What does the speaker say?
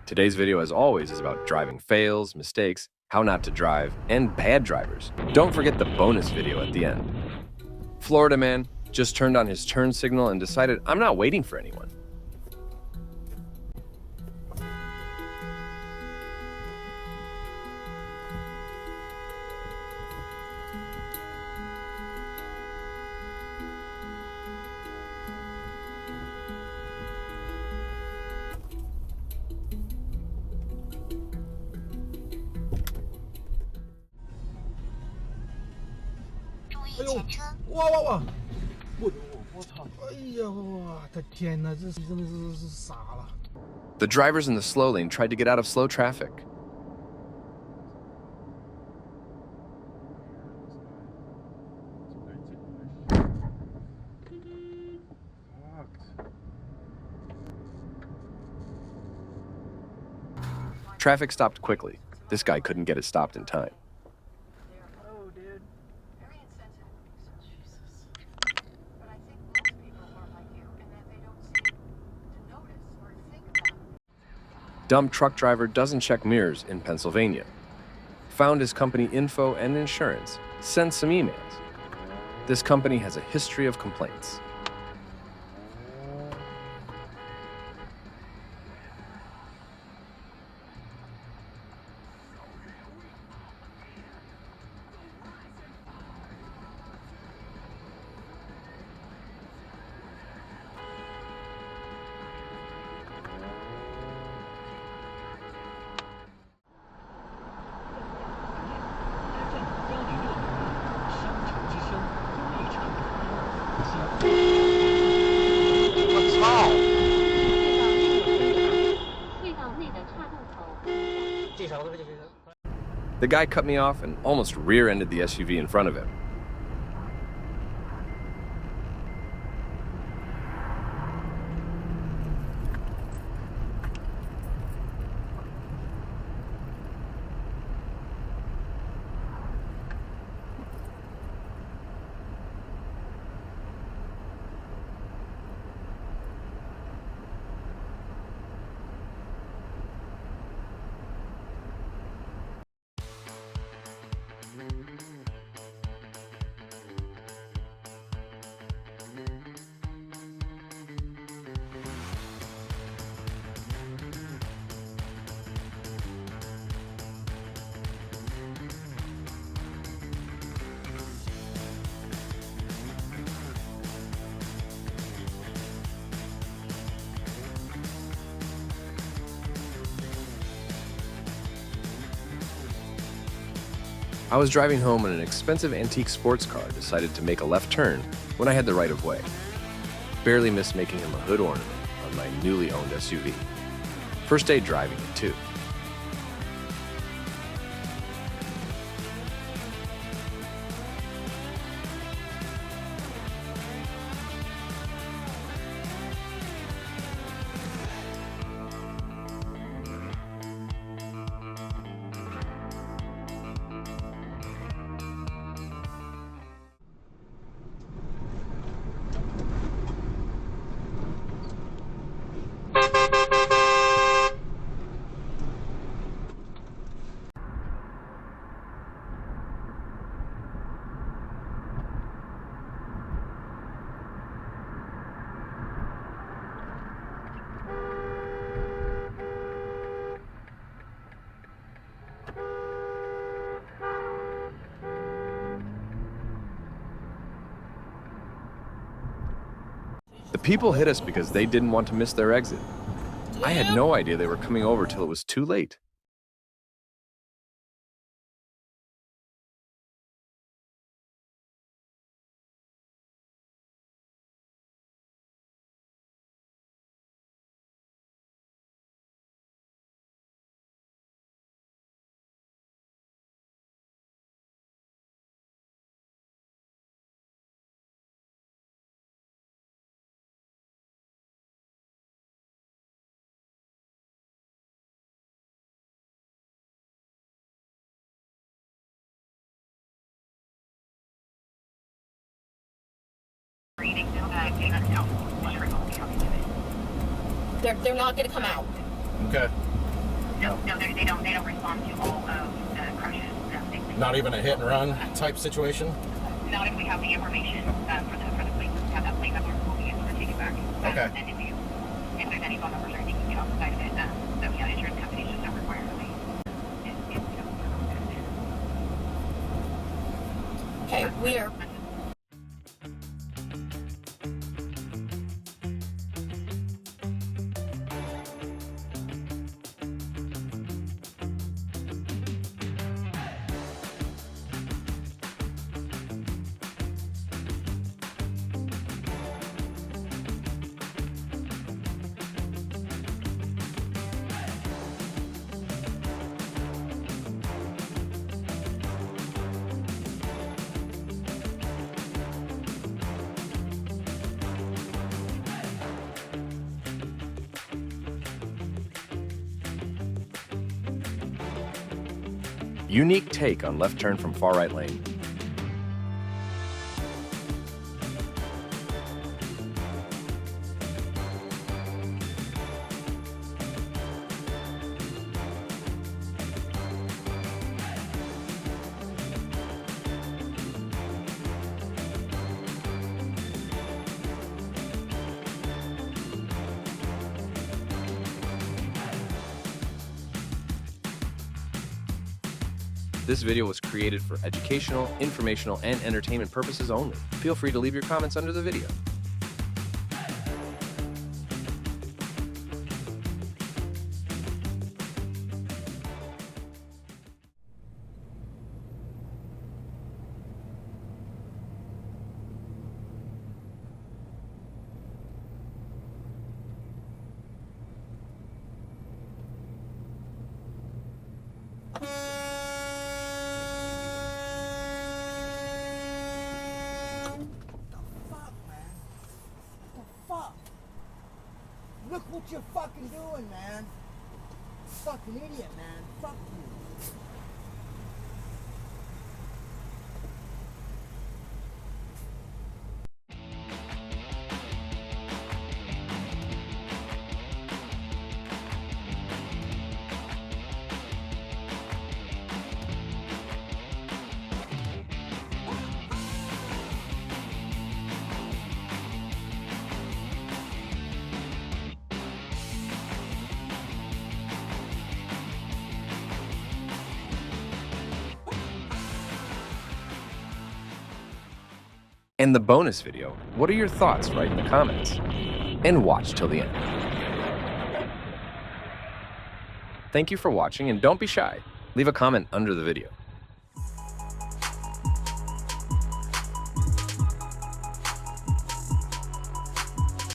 Today's video, as always, is about driving fails, mistakes, how not to drive, and bad drivers. Don't forget the bonus video at the end. Florida man just turned on his turn signal and decided, I'm not waiting for anyone.哇！我操！哎呀，我的天哪，这真的是傻了。The drivers in the slow lane tried to get out of slow traffic. Traffic stopped quickly. This guy couldn't get it stopped in time. Dumb truck driver doesn't check mirrors in Pennsylvania. Found his company info and insurance. Sent some emails. This company has a history of complaints. The guy cut me off and almost rear-ended the SUV in front of him. I was driving home in an expensive antique sports car, decided to make a left turn when I had the right of way. Barely missed making him a hood ornament on my newly owned SUV. First day driving it, too. The people hit us because they didn't want to miss their exit. I had no idea they were coming over till it was too late. They're not going to come out. Okay. No, they don't respond to all of the crashes. Not even a hit and run type situation? Not if we have the information for the plate. Have that plate number, we'll be able to take it back. Okay. And if there's any phone numbers or anything, you can get off the side of it. So yeah, insurance companies just don't require really. Okay, we are. Unique take on left turn from far right lane. This video was created for educational, informational, and entertainment purposes only. Feel free to leave your comments under the video. Look what you're fucking doing, man. Fucking idiot, man. Fuck you. And the bonus video, what are your thoughts? Write in the comments. And watch till the end. Thank you for watching, and don't be shy. Leave a comment under the video.